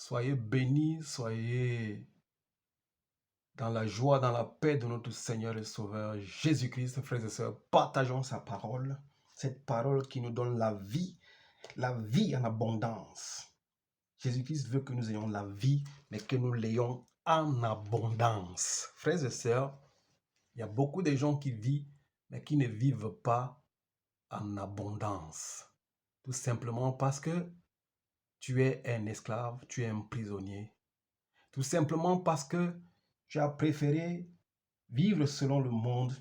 Soyez bénis, soyez dans la joie, dans la paix de notre Seigneur et Sauveur Jésus-Christ, frères et sœurs. Partageons sa parole, cette parole qui nous donne la vie en abondance. Jésus-Christ veut que nous ayons la vie, mais que nous l'ayons en abondance. Frères et sœurs, il y a beaucoup de gens qui vivent, mais qui ne vivent pas en abondance. Tout simplement parce que tu es un esclave, tu es un prisonnier. Tout simplement parce que tu as préféré vivre selon le monde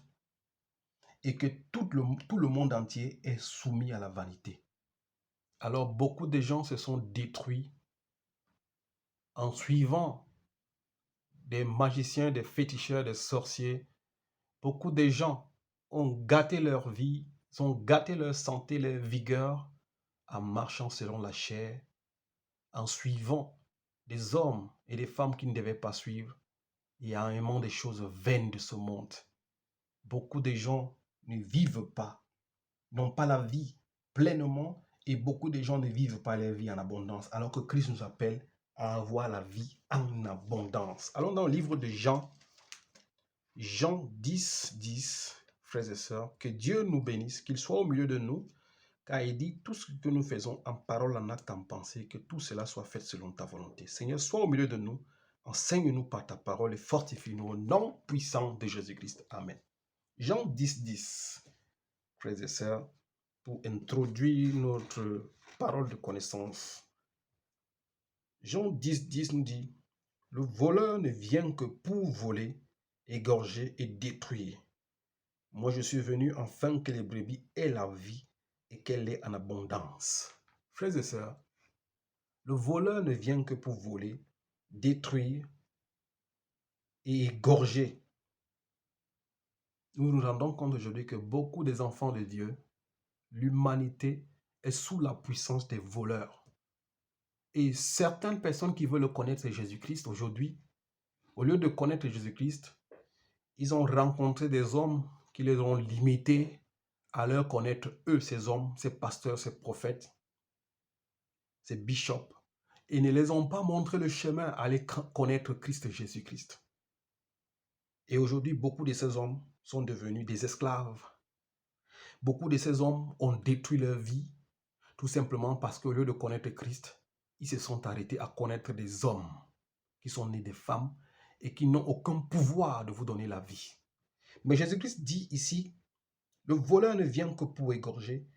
et que tout le monde entier est soumis à la vanité. Alors beaucoup de gens se sont détruits en suivant des magiciens, des féticheurs, des sorciers. Beaucoup de gens ont gâté leur vie, ont gâté leur santé, leur vigueur en marchant selon la chair, en suivant des hommes et des femmes qui ne devaient pas suivre et en aimant des choses vaines de ce monde. Beaucoup de gens ne vivent pas, n'ont pas la vie pleinement et beaucoup de gens ne vivent pas leur vie en abondance alors que Christ nous appelle à avoir la vie en abondance. Allons dans le livre de Jean, Jean 10, 10, frères et sœurs, que Dieu nous bénisse, qu'il soit au milieu de nous, car il dit tout ce que nous faisons en parole, en acte, en pensée, que tout cela soit fait selon ta volonté. Seigneur, sois au milieu de nous, enseigne-nous par ta parole et fortifie-nous au nom puissant de Jésus-Christ. Amen. Jean 10, 10, frères et sœurs, pour introduire notre parole de connaissance. Jean 10, 10 nous dit, le voleur ne vient que pour voler, égorger et détruire. Moi, je suis venu afin que les brebis aient la vie et qu'elle ait en abondance. Frères et sœurs, le voleur ne vient que pour voler, détruire et égorger. Nous nous rendons compte aujourd'hui que beaucoup des enfants de Dieu, l'humanité est sous la puissance des voleurs. Et certaines personnes qui veulent connaître Jésus-Christ aujourd'hui, au lieu de connaître Jésus-Christ, ils ont rencontré des hommes qui les ont limités à leur connaître eux, ces hommes, ces pasteurs, ces prophètes, ces bishops, et ne les ont pas montré le chemin à aller connaître Christ Jésus-Christ. Et aujourd'hui, beaucoup de ces hommes sont devenus des esclaves. Beaucoup de ces hommes ont détruit leur vie, tout simplement parce qu'au lieu de connaître Christ, ils se sont arrêtés à connaître des hommes qui sont nés des femmes et qui n'ont aucun pouvoir de vous donner la vie. Mais Jésus-Christ dit ici, le voleur ne vient que pour égorger,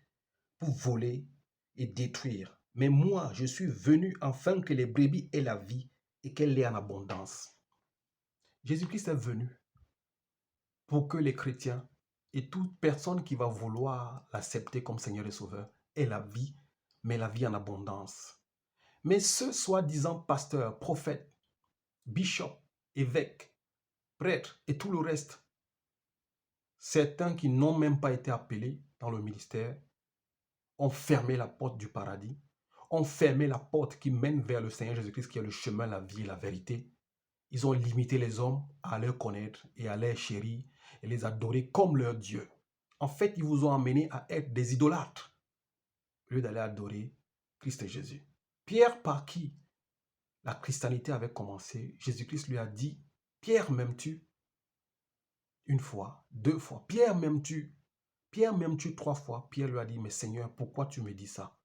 pour voler et détruire. Mais moi, je suis venu afin que les brebis aient la vie et qu'elle l'ait en abondance. Jésus-Christ est venu pour que les chrétiens et toute personne qui va vouloir l'accepter comme Seigneur et Sauveur ait la vie, mais la vie en abondance. Mais ceux soi-disant pasteurs, prophètes, bishops, évêques, prêtres et tout le reste, certains qui n'ont même pas été appelés dans le ministère, ont fermé la porte du paradis, ont fermé la porte qui mène vers le Seigneur Jésus-Christ qui est le chemin, la vie et la vérité. Ils ont limité les hommes à les connaître et à les chérir et les adorer comme leur Dieu. En fait, ils vous ont amené à être des idolâtres au lieu d'aller adorer Christ et Jésus. Pierre, par qui la christianité avait commencé, Jésus-Christ lui a dit, Pierre, m'aimes-tu? Une fois, deux fois. Pierre, m'aimes-tu? Pierre, m'aimes-tu? Trois fois. Pierre lui a dit, mais Seigneur, pourquoi tu me dis ça?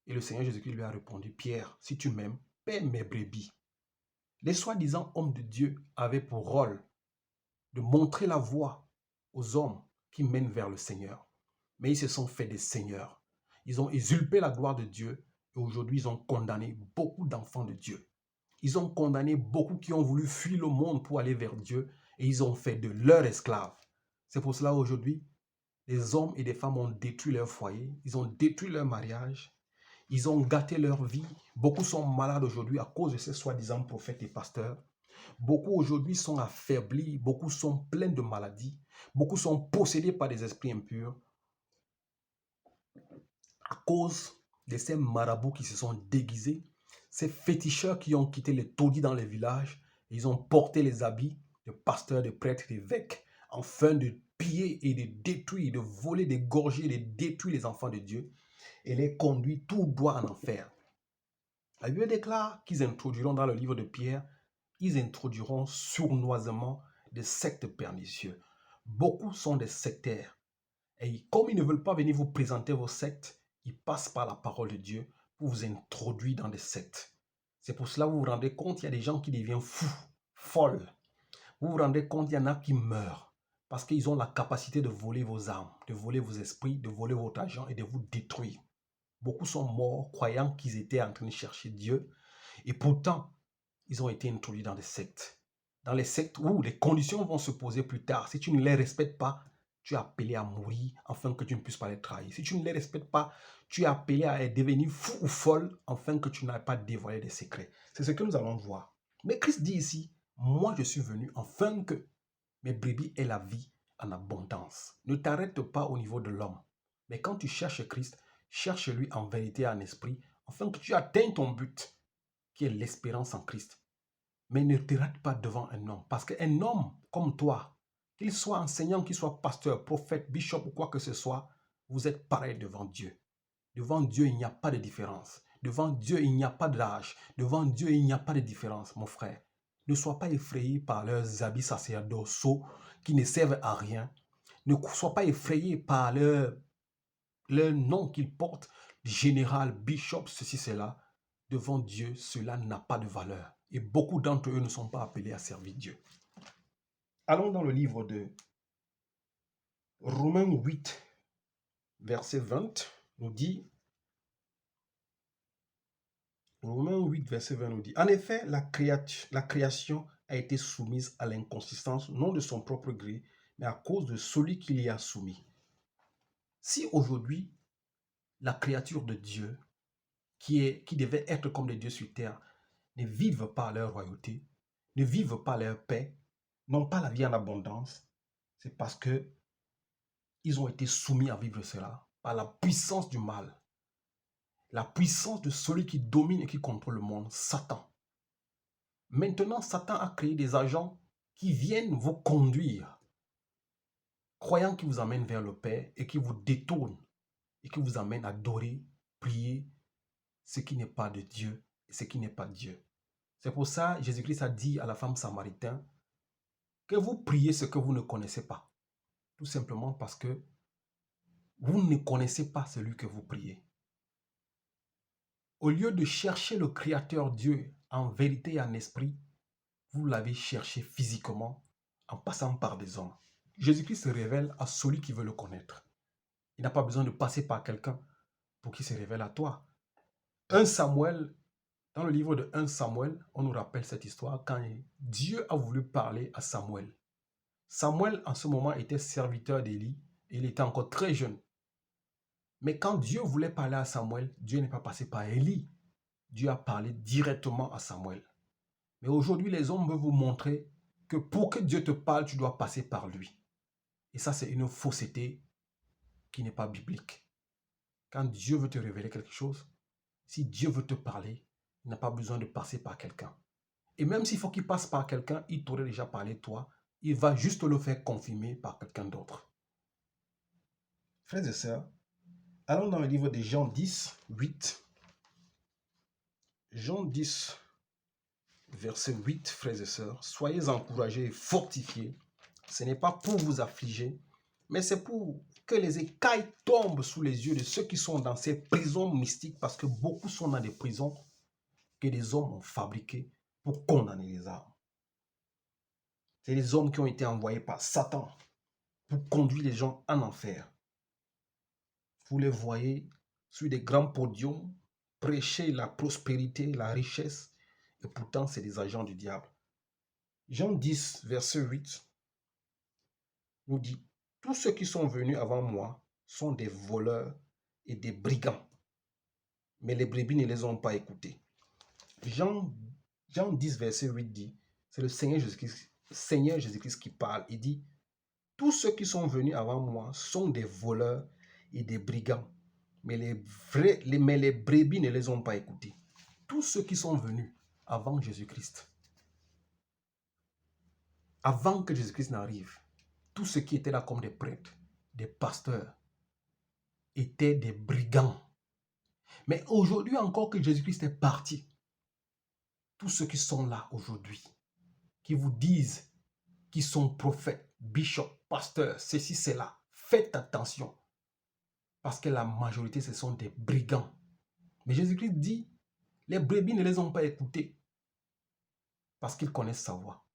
Et le Seigneur Jésus-Christ lui a répondu, Pierre, si tu m'aimes, paie mes brebis. Les soi-disant hommes de Dieu avaient pour rôle de montrer la voie aux hommes qui mènent vers le Seigneur. Mais ils se sont fait des seigneurs. Ils ont usurpé la gloire de Dieu et aujourd'hui ils ont condamné beaucoup d'enfants de Dieu. Ils ont condamné beaucoup qui ont voulu fuir le monde pour aller vers Dieu et ils ont fait de leurs esclaves. C'est pour cela aujourd'hui, les hommes et les femmes ont détruit leur foyer, ils ont détruit leur mariage, ils ont gâté leur vie. Beaucoup sont malades aujourd'hui à cause de ces soi-disant prophètes et pasteurs. Beaucoup aujourd'hui sont affaiblis, beaucoup sont pleins de maladies, beaucoup sont possédés par des esprits impurs à cause de ces marabouts qui se sont déguisés, ces féticheurs qui ont quitté les taudis dans les villages, ils ont porté les habits de pasteurs, de prêtres, d'évêques, afin de piller et de détruire, de voler, d'égorger, de détruire les enfants de Dieu et les conduire tout droit en enfer. La Bible déclare qu'ils introduiront dans le livre de Pierre, ils introduiront sournoisement des sectes pernicieux. Beaucoup sont des sectaires. Et comme ils ne veulent pas venir vous présenter vos sectes, ils passent par la parole de Dieu pour vous introduire dans des sectes. C'est pour cela que vous vous rendez compte, il y a des gens qui deviennent fous, folles. Vous vous rendez compte, il y en a qui meurent parce qu'ils ont la capacité de voler vos âmes, de voler vos esprits, de voler votre argent et de vous détruire. Beaucoup sont morts croyant qu'ils étaient en train de chercher Dieu et pourtant, ils ont été introduits dans des sectes. Dans les sectes où les conditions vont se poser plus tard. Si tu ne les respectes pas, tu es appelé à mourir afin que tu ne puisses pas les trahir. Si tu ne les respectes pas, tu es appelé à devenir fou ou folle afin que tu n'ailles pas dévoiler des secrets. C'est ce que nous allons voir. Mais Christ dit ici, moi je suis venu afin que mes brebis aient la vie en abondance. Ne t'arrête pas au niveau de l'homme. Mais quand tu cherches Christ, cherche-lui en vérité et en esprit afin que tu atteignes ton but, qui est l'espérance en Christ. Mais ne te rate pas devant un homme. Parce qu'un homme comme toi, qu'il soit enseignant, qu'il soit pasteur, prophète, bishop ou quoi que ce soit, vous êtes pareil devant Dieu. Devant Dieu, il n'y a pas de différence. Devant Dieu, il n'y a pas d'âge. Devant Dieu, il n'y a pas de différence, mon frère. Ne sois pas effrayé par leurs habits sacerdotaux qui ne servent à rien. Ne sois pas effrayé par leur nom qu'ils portent, général, bishop, ceci, cela. Devant Dieu, cela n'a pas de valeur. Et beaucoup d'entre eux ne sont pas appelés à servir Dieu. Allons dans le livre de Romains 8, verset 20, nous dit, Romains 8, verset 20 nous dit, en effet, la création a été soumise à l'inconsistance, non de son propre gré, mais à cause de celui qui l'y a soumis. Si aujourd'hui, la créature de Dieu, qui devait être comme des dieux sur terre, ne vivent pas leur royauté, ne vivent pas leur paix, n'ont pas la vie en abondance, c'est parce que ils ont été soumis à vivre cela par la puissance du mal, la puissance de celui qui domine et qui contrôle le monde, Satan. Maintenant, Satan a créé des agents qui viennent vous conduire, croyant qu'ils vous amènent vers le Père et qui vous détournent et qui vous amènent à adorer, prier ce qui n'est pas de Dieu et ce qui n'est pas Dieu. C'est pour ça que Jésus-Christ a dit à la femme samaritaine que vous priez ce que vous ne connaissez pas. Tout simplement parce que vous ne connaissez pas celui que vous priez. Au lieu de chercher le Créateur Dieu en vérité et en esprit, vous l'avez cherché physiquement en passant par des hommes. Jésus-Christ se révèle à celui qui veut le connaître. Il n'a pas besoin de passer par quelqu'un pour qu'il se révèle à toi. 1 Samuel, dans le livre de 1 Samuel, on nous rappelle cette histoire quand Dieu a voulu parler à Samuel. Samuel, en ce moment, était serviteur d'Élie et il était encore très jeune. Mais quand Dieu voulait parler à Samuel, Dieu n'est pas passé par Élie. Dieu a parlé directement à Samuel. Mais aujourd'hui, les hommes veulent vous montrer que pour que Dieu te parle, tu dois passer par lui. Et ça, c'est une fausseté qui n'est pas biblique. Quand Dieu veut te révéler quelque chose, si Dieu veut te parler, il n'a pas besoin de passer par quelqu'un. Et même s'il faut qu'il passe par quelqu'un, il t'aurait déjà parlé toi. Il va juste le faire confirmer par quelqu'un d'autre. Frères et sœurs, allons dans le livre de Jean 10, 8. Jean 10, verset 8, frères et sœurs. Soyez encouragés et fortifiés. Ce n'est pas pour vous affliger, mais c'est pour que les écailles tombent sous les yeux de ceux qui sont dans ces prisons mystiques, parce que beaucoup sont dans des prisons que des hommes ont fabriquées pour condamner les âmes. C'est les hommes qui ont été envoyés par Satan pour conduire les gens en enfer. Vous les voyez sur des grands podiums prêcher la prospérité, la richesse, et pourtant c'est des agents du diable. Jean 10, verset 8 nous dit, tous ceux qui sont venus avant moi sont des voleurs et des brigands, mais les brebis ne les ont pas écoutés. Jean 10, verset 8 dit, c'est le Seigneur Jésus-Christ qui parle. Il dit, tous ceux qui sont venus avant moi sont des voleurs et des brigands, mais les brebis ne les ont pas écoutés. Tous ceux qui sont venus avant Jésus-Christ, avant que Jésus-Christ n'arrive, tous ceux qui étaient là comme des prêtres, des pasteurs, étaient des brigands. Mais aujourd'hui encore que Jésus-Christ est parti, tous ceux qui sont là aujourd'hui, qui vous disent qu'ils sont prophètes, bishops, pasteurs, ceci, cela, faites attention. Parce que la majorité, ce sont des brigands. Mais Jésus-Christ dit, les brebis ne les ont pas écoutés parce qu'ils connaissent sa voix.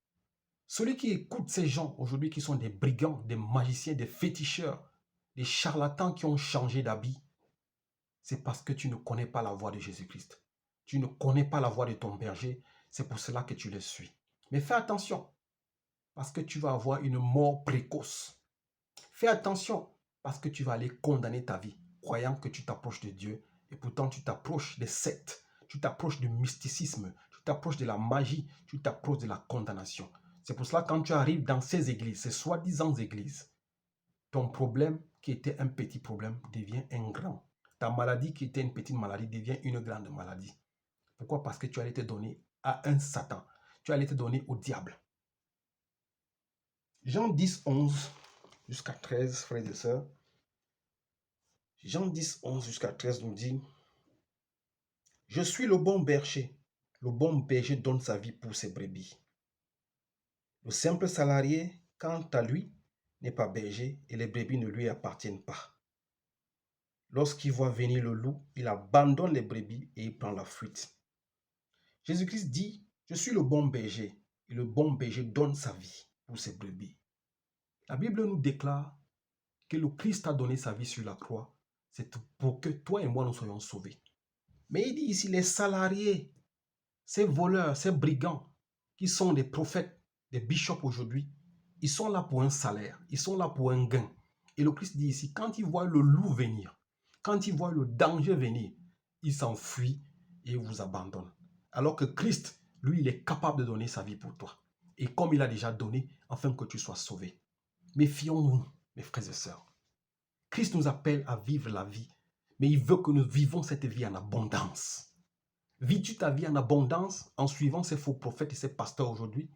Celui qui écoute ces gens aujourd'hui qui sont des brigands, des magiciens, des féticheurs, des charlatans qui ont changé d'habit, c'est parce que tu ne connais pas la voix de Jésus-Christ. Tu ne connais pas la voix de ton berger, c'est pour cela que tu le suis. Mais fais attention, parce que tu vas avoir une mort précoce. Fais attention, parce que tu vas aller condamner ta vie, croyant que tu t'approches de Dieu, et pourtant tu t'approches des sectes, tu t'approches du mysticisme, tu t'approches de la magie, tu t'approches de la condamnation. C'est pour cela que quand tu arrives dans ces églises, ces soi-disant églises, ton problème qui était un petit problème devient un grand. Ta maladie qui était une petite maladie devient une grande maladie. Pourquoi? Parce que tu as été donné à un Satan. Tu as été donné au diable. Jean 10, 11 jusqu'à 13, frères et sœurs. Jean 10, 11 jusqu'à 13 nous dit: Je suis le bon berger. Le bon berger donne sa vie pour ses brebis. Le simple salarié, quant à lui, n'est pas berger et les brebis ne lui appartiennent pas. Lorsqu'il voit venir le loup, il abandonne les brebis et il prend la fuite. Jésus-Christ dit: Je suis le bon berger et le bon berger donne sa vie pour ses brebis. La Bible nous déclare que le Christ a donné sa vie sur la croix, c'est pour que toi et moi nous soyons sauvés. Mais il dit ici, les salariés, ces voleurs, ces brigands, qui sont des prophètes, des bishops aujourd'hui, ils sont là pour un salaire, ils sont là pour un gain. Et le Christ dit ici, quand ils voient le loup venir, quand ils voient le danger venir, ils s'enfuient et vous abandonnent. Alors que Christ, lui, il est capable de donner sa vie pour toi. Et comme il a déjà donné, afin que tu sois sauvé. Méfions-nous, mes frères et sœurs. Christ nous appelle à vivre la vie, mais il veut que nous vivons cette vie en abondance. Vis-tu ta vie en abondance en suivant ces faux prophètes et ces pasteurs aujourd'hui?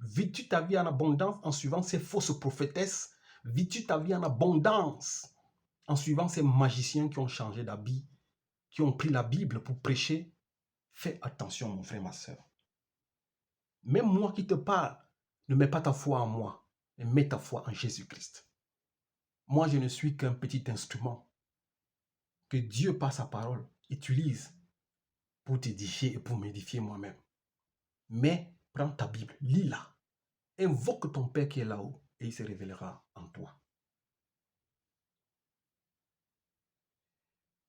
Vis-tu ta vie en abondance en suivant ces fausses prophétesses? Vis-tu ta vie en abondance en suivant ces magiciens qui ont changé d'habit, qui ont pris la Bible pour prêcher? Fais attention, mon frère, ma soeur. Même moi qui te parle, ne mets pas ta foi en moi, mais mets ta foi en Jésus-Christ. Moi, je ne suis qu'un petit instrument que Dieu, par sa parole, utilise pour t'édifier et pour m'édifier moi-même. Mais prends ta Bible, lis-la, invoque ton Père qui est là-haut et il se révélera en toi.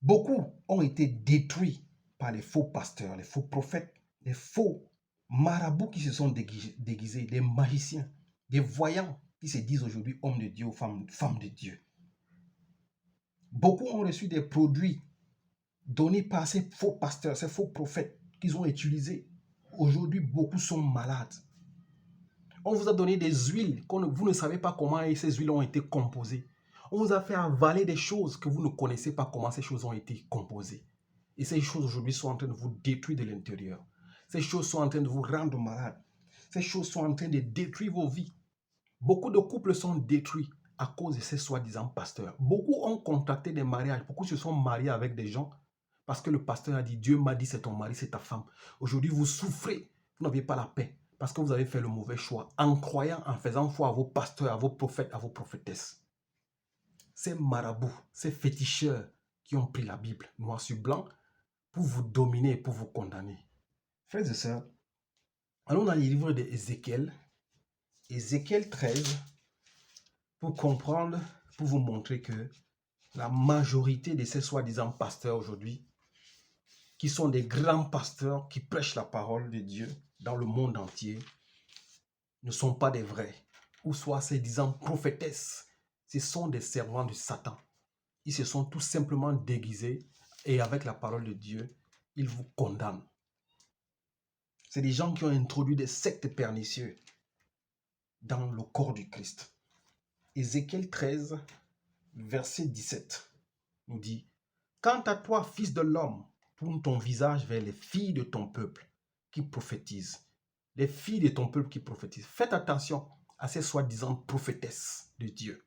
Beaucoup ont été détruits par les faux pasteurs, les faux prophètes, les faux marabouts qui se sont déguisés, des magiciens, des voyants qui se disent aujourd'hui hommes de Dieu ou femmes de Dieu. Beaucoup ont reçu des produits donnés par ces faux pasteurs, ces faux prophètes qu'ils ont utilisés. Aujourd'hui, beaucoup sont malades. On vous a donné des huiles, vous ne savez pas comment ces huiles ont été composées. On vous a fait avaler des choses que vous ne connaissez pas comment ces choses ont été composées. Et ces choses aujourd'hui sont en train de vous détruire de l'intérieur. Ces choses sont en train de vous rendre malade. Ces choses sont en train de détruire vos vies. Beaucoup de couples sont détruits à cause de ces soi-disant pasteurs. Beaucoup ont contracté des mariages. Beaucoup se sont mariés avec des gens parce que le pasteur a dit: Dieu m'a dit c'est ton mari, c'est ta femme. Aujourd'hui, vous souffrez. Vous n'avez pas la paix parce que vous avez fait le mauvais choix en croyant, en faisant foi à vos pasteurs, à vos prophètes, à vos prophétesses. Ces marabouts, ces féticheurs qui ont pris la Bible noir sur blanc pour vous dominer et pour vous condamner. Frères et sœurs, allons dans le livre d'Ézéchiel, Ézéchiel 13, pour comprendre, pour vous montrer que la majorité de ces soi-disant pasteurs aujourd'hui, qui sont des grands pasteurs qui prêchent la parole de Dieu dans le monde entier, ne sont pas des vrais, ou soit ces disant prophétesses, ce sont des servants de Satan. Ils se sont tout simplement déguisés et avec la parole de Dieu, ils vous condamnent. C'est des gens qui ont introduit des sectes pernicieuses dans le corps du Christ. Ézéchiel 13, verset 17 nous dit: Quant à toi, fils de l'homme, tourne ton visage vers les filles de ton peuple qui prophétisent. Les filles de ton peuple qui prophétisent. Faites attention à ces soi-disant prophétesses de Dieu.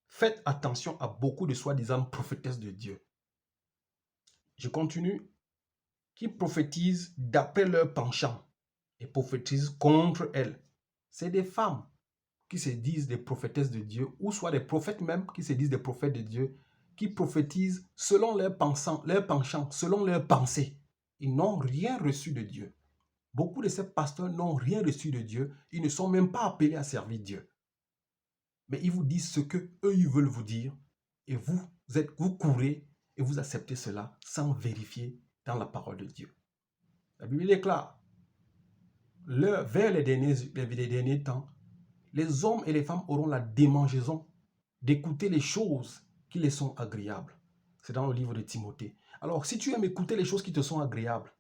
Faites attention à beaucoup de soi-disant prophétesses de Dieu. Je continue. qui prophétisent d'après leur penchant et prophétisent contre elles. C'est des femmes qui se disent des prophétesses de Dieu, ou soit des prophètes même qui se disent des prophètes de Dieu, qui prophétisent selon leur penchant, selon leurs pensées. Ils n'ont rien reçu de Dieu. Beaucoup de ces pasteurs n'ont rien reçu de Dieu. Ils ne sont même pas appelés à servir Dieu. Mais ils vous disent ce que eux ils veulent vous dire, et vous courez et vous acceptez cela sans vérifier dans la parole de Dieu. La Bible déclare, vers les derniers temps, les hommes et les femmes auront la démangeaison d'écouter les choses qui les sont agréables. C'est dans le livre de Timothée. Alors, si tu aimes écouter les choses qui te sont agréables,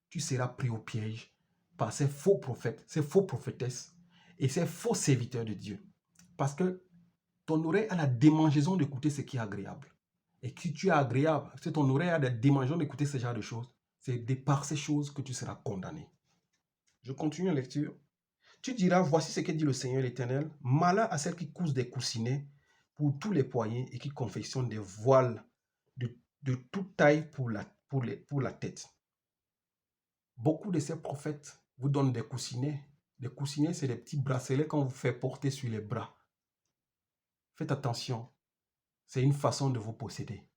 tu seras pris au piège par ces faux prophètes, ces faux prophétesses et ces faux serviteurs de Dieu. Parce que ton oreille a la démangeaison d'écouter ce qui est agréable. Et si tu es agréable, si ton oreille a la démangeaison d'écouter ce genre de choses, c'est par ces choses que tu seras condamné. Je continue la lecture. Tu diras, voici ce que dit le Seigneur l'Éternel, malheur à celles qui cousent des coussinets pour tous les poignets et qui confectionnent des voiles de toute taille pour la tête. Beaucoup de ces prophètes vous donnent des coussinets. Des coussinets, c'est des petits bracelets qu'on vous fait porter sur les bras. Faites attention, c'est une façon de vous posséder.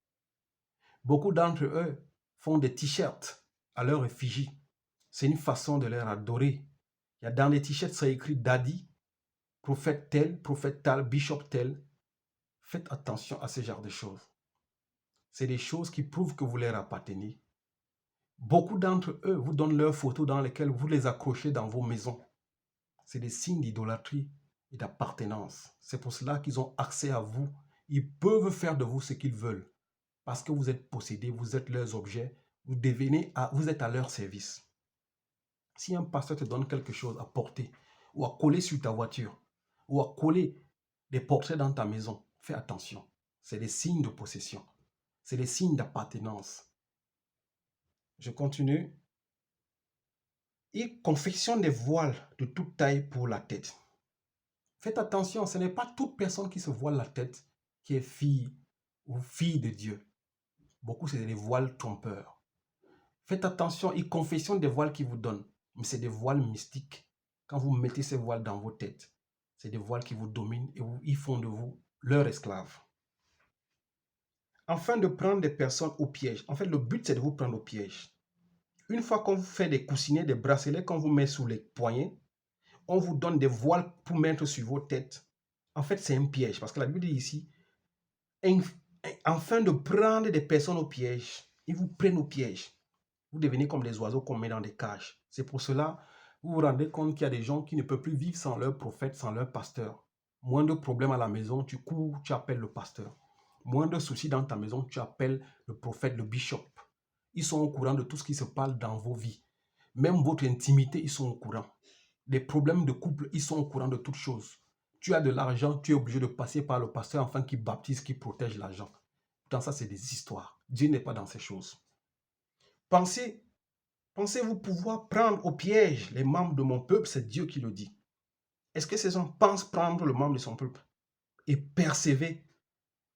Beaucoup d'entre eux font des t-shirts à leur effigie. C'est une façon de leur adorer. Il y a dans les t-shirts, c'est écrit Daddy, prophète tel, prophète tal, bishop tel. Faites attention à ce genre de choses. C'est des choses qui prouvent que vous leur appartenez. Beaucoup d'entre eux vous donnent leurs photos dans lesquelles vous les accrochez dans vos maisons. C'est des signes d'idolâtrie et d'appartenance. C'est pour cela qu'ils ont accès à vous. Ils peuvent faire de vous ce qu'ils veulent. Parce que vous êtes possédés, vous êtes leurs objets, vous êtes à leur service. Si un pasteur te donne quelque chose à porter, ou à coller sur ta voiture, ou à coller des portraits dans ta maison, fais attention. C'est des signes de possession. C'est des signes d'appartenance. Je continue. Ils confectionnent des voiles de toute taille pour la tête. Faites attention, ce n'est pas toute personne qui se voile la tête qui est fille ou fille de Dieu. Beaucoup, c'est des voiles trompeurs. Faites attention, ils confectionnent des voiles qu'ils vous donnent, mais c'est des voiles mystiques. Quand vous mettez ces voiles dans vos têtes, c'est des voiles qui vous dominent et ils font de vous leurs esclaves. Afin de prendre des personnes au piège. En fait, le but, c'est de vous prendre au piège. Une fois qu'on vous fait des coussinets, des bracelets qu'on vous met sous les poignets, on vous donne des voiles pour mettre sur vos têtes. En fait, c'est un piège. Parce que la Bible dit ici, afin de prendre des personnes au piège, ils vous prennent au piège. Vous devenez comme des oiseaux qu'on met dans des cages. C'est pour cela, vous vous rendez compte qu'il y a des gens qui ne peuvent plus vivre sans leur prophète, sans leur pasteur. Moins de problèmes à la maison, tu cours, tu appelles le pasteur. Moins de soucis dans ta maison, tu appelles le prophète, le bishop. Ils sont au courant de tout ce qui se passe dans vos vies. Même votre intimité, ils sont au courant. Les problèmes de couple, ils sont au courant de toutes choses. Tu as de l'argent, tu es obligé de passer par le pasteur afin qu'il baptise, qu'il protège l'argent. Dans ça, c'est des histoires. Dieu n'est pas dans ces choses. Pensez-vous pouvoir prendre au piège les membres de mon peuple? C'est Dieu qui le dit. Est-ce que ces gens pensent prendre le membre de son peuple et persévérer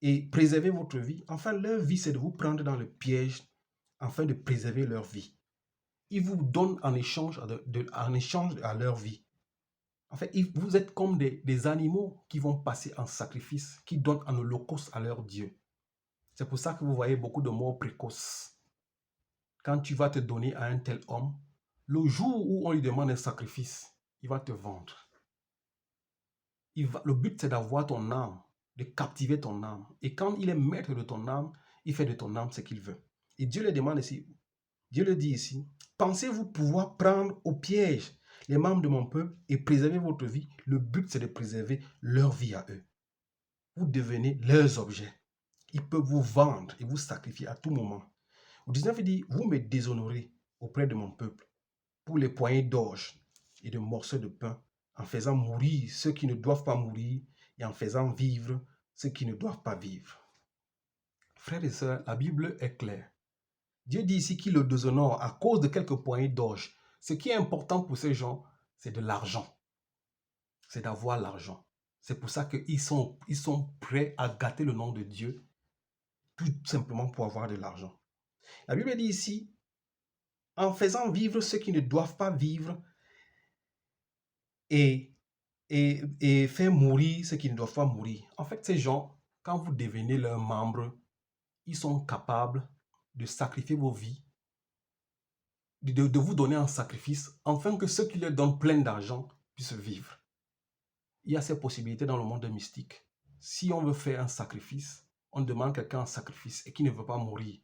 et préserver votre vie? Enfin, leur vie, c'est de vous prendre dans le piège afin de préserver leur vie. Ils vous donnent en échange à leur vie. En fait, vous êtes comme des animaux qui vont passer en sacrifice, qui donnent en holocauste à leur Dieu. C'est pour ça que vous voyez beaucoup de morts précoces. Quand tu vas te donner à un tel homme, le jour où on lui demande un sacrifice, il va te vendre. Le but, c'est d'avoir ton âme, de captiver ton âme. Et quand il est maître de ton âme, il fait de ton âme ce qu'il veut. Et Dieu le demande ici, Dieu le dit ici, pensez-vous pouvoir prendre au piège les membres de mon peuple et préserver votre vie? Le but, c'est de préserver leur vie à eux. Vous devenez leurs objets. Ils peuvent vous vendre et vous sacrifier à tout moment. Au 19, il dit, vous me déshonorez auprès de mon peuple pour les poignées d'orge et de morceaux de pain, en faisant mourir ceux qui ne doivent pas mourir et en faisant vivre ceux qui ne doivent pas vivre. Frères et sœurs, la Bible est claire. Dieu dit ici qu'il le déshonore à cause de quelques poignées d'orge. Ce qui est important pour ces gens, c'est de l'argent. C'est d'avoir l'argent. C'est pour ça qu'ils sont prêts à gâter le nom de Dieu, tout simplement pour avoir de l'argent. La Bible dit ici, en faisant vivre ceux qui ne doivent pas vivre et, et faire mourir ceux qui ne doivent pas mourir. En fait, ces gens, quand vous devenez leurs membres, ils sont capables de sacrifier vos vies, de vous donner un sacrifice, afin que ceux qui leur donnent plein d'argent puissent vivre. Il y a ces possibilités dans le monde mystique. Si on veut faire un sacrifice, on demande quelqu'un un sacrifice et qui ne veut pas mourir.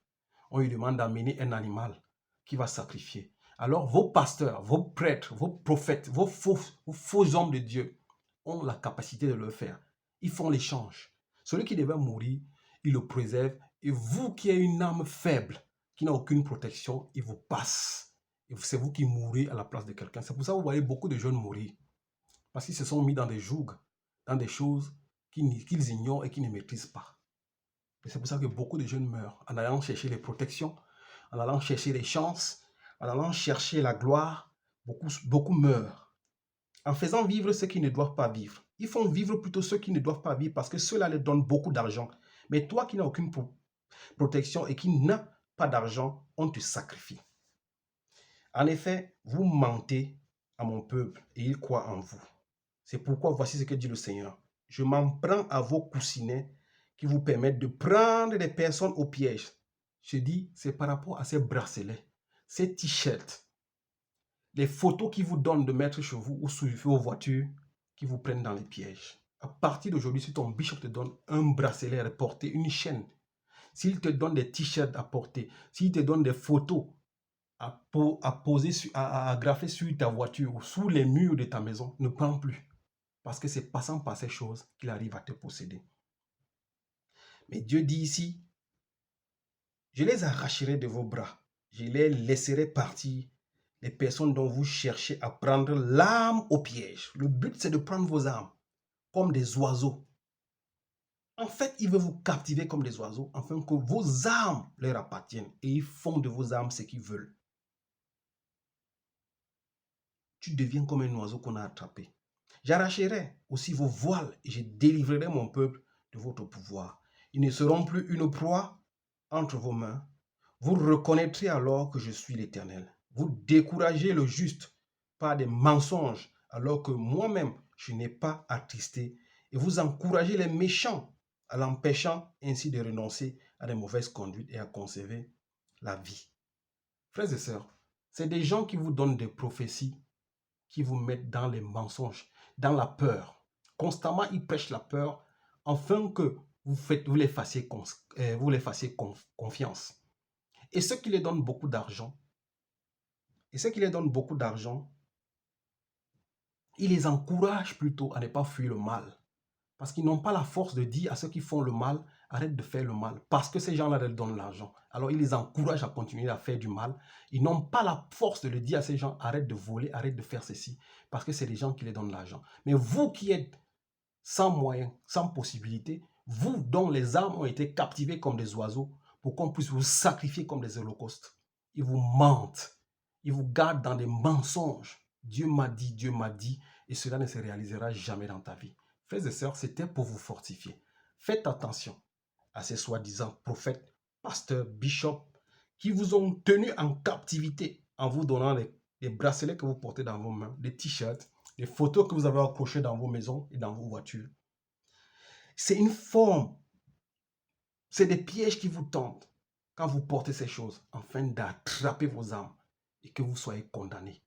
On lui demande d'amener un animal qui va sacrifier. Alors vos pasteurs, vos prêtres, vos prophètes, vos faux hommes de Dieu ont la capacité de le faire. Ils font l'échange. Celui qui devait mourir, il le préserve. Et vous qui avez une âme faible, qui n'a aucune protection, il vous passe. Et c'est vous qui mourrez à la place de quelqu'un. C'est pour ça que vous voyez beaucoup de jeunes mourir. Parce qu'ils se sont mis dans des jougs, dans des choses qu'ils ignorent et qu'ils ne maîtrisent pas. Et c'est pour ça que beaucoup de jeunes meurent en allant chercher les protections, en allant chercher les chances, en allant chercher la gloire. Beaucoup meurent. En faisant vivre ceux qui ne doivent pas vivre. Ils font vivre plutôt ceux qui ne doivent pas vivre parce que ceux-là leur donnent beaucoup d'argent. Mais toi qui n'as aucune protection et qui n'as pas d'argent, on te sacrifie. En effet, vous mentez à mon peuple et il croit en vous. C'est pourquoi voici ce que dit le Seigneur. Je m'en prends à vos coussinets qui vous permettent de prendre des personnes au piège. Je dis, c'est par rapport à ces bracelets, ces t-shirts, les photos qui vous donnent de mettre chez vous ou sur vos voitures qui vous prennent dans les pièges. À partir d'aujourd'hui, si ton bishop te donne un bracelet à porter, une chaîne, s'il te donne des t-shirts à porter, s'il te donne des photos à poser, à graffer sur ta voiture ou sous les murs de ta maison, ne prends plus. Parce que c'est passant par ces choses qu'il arrive à te posséder. Mais Dieu dit ici, je les arracherai de vos bras, je les laisserai partir, les personnes dont vous cherchez à prendre l'âme au piège. Le but, c'est de prendre vos âmes comme des oiseaux. En fait, il veut vous captiver comme des oiseaux, afin que vos âmes leur appartiennent. Et ils font de vos âmes ce qu'ils veulent. Tu deviens comme un oiseau qu'on a attrapé. J'arracherai aussi vos voiles et je délivrerai mon peuple de votre pouvoir. Ils ne seront plus une proie entre vos mains. Vous reconnaîtrez alors que je suis l'Éternel. Vous découragez le juste par des mensonges, alors que moi-même, je n'ai pas attristé. Et vous encouragez les méchants, en l'empêchant ainsi de renoncer à des mauvaises conduites et à conserver la vie. Frères et sœurs, c'est des gens qui vous donnent des prophéties, qui vous mettent dans les mensonges, dans la peur. Constamment, ils prêchent la peur, afin que vous les fassiez confiance. Et ceux qui les donnent beaucoup d'argent, ils les encouragent plutôt à ne pas fuir le mal. Parce qu'ils n'ont pas la force de dire à ceux qui font le mal, arrête de faire le mal. Parce que ces gens-là leur donnent l'argent. Alors ils les encouragent à continuer à faire du mal. Ils n'ont pas la force de le dire à ces gens, arrête de voler, arrête de faire ceci. Parce que c'est les gens qui les donnent l'argent. Mais vous qui êtes sans moyens, sans possibilité, vous dont les âmes ont été captivées comme des oiseaux, pour qu'on puisse vous sacrifier comme des holocaustes. Ils vous mentent. Ils vous gardent dans des mensonges. Dieu m'a dit, et cela ne se réalisera jamais dans ta vie. Frères et sœurs, c'était pour vous fortifier. Faites attention à ces soi-disant prophètes, pasteurs, bishops, qui vous ont tenu en captivité en vous donnant les bracelets que vous portez dans vos mains, des t-shirts, les photos que vous avez accrochées dans vos maisons et dans vos voitures. C'est une forme, c'est des pièges qui vous tentent quand vous portez ces choses, afin d'attraper vos âmes et que vous soyez condamnés.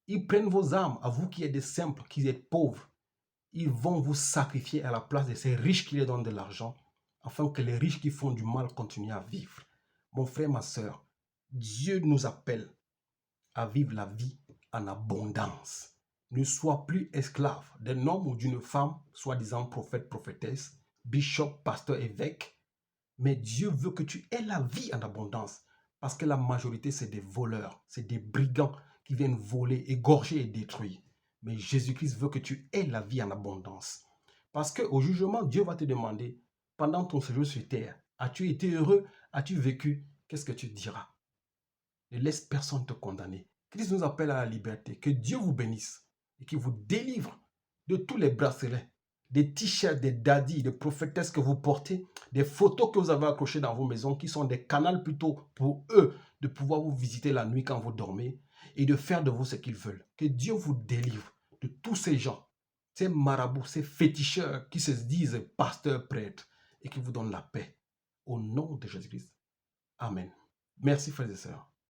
Ils prennent vos âmes, à vous qui êtes des simples, qui êtes pauvres. Ils vont vous sacrifier à la place de ces riches qui les donnent de l'argent, afin que les riches qui font du mal continuent à vivre. Mon frère, ma soeur, Dieu nous appelle à vivre la vie en abondance. Ne sois plus esclave d'un homme ou d'une femme, soi-disant prophète, prophétesse, bishop, pasteur, évêque. Mais Dieu veut que tu aies la vie en abondance. Parce que la majorité, c'est des voleurs, c'est des brigands qui viennent voler, égorger et détruire. Mais Jésus-Christ veut que tu aies la vie en abondance. Parce qu'au jugement, Dieu va te demander, pendant ton séjour sur terre, as-tu été heureux? As-tu vécu? Qu'est-ce que tu diras? Ne laisse personne te condamner. Christ nous appelle à la liberté. Que Dieu vous bénisse et qu'il vous délivre de tous les bracelets, des t-shirts, des daddies, des prophétesses que vous portez, des photos que vous avez accrochées dans vos maisons qui sont des canaux plutôt pour eux de pouvoir vous visiter la nuit quand vous dormez et de faire de vous ce qu'ils veulent. Que Dieu vous délivre de tous ces gens, ces marabouts, ces féticheurs qui se disent pasteurs, prêtres et qui vous donnent la paix. Au nom de Jésus-Christ. Amen. Merci frères et sœurs.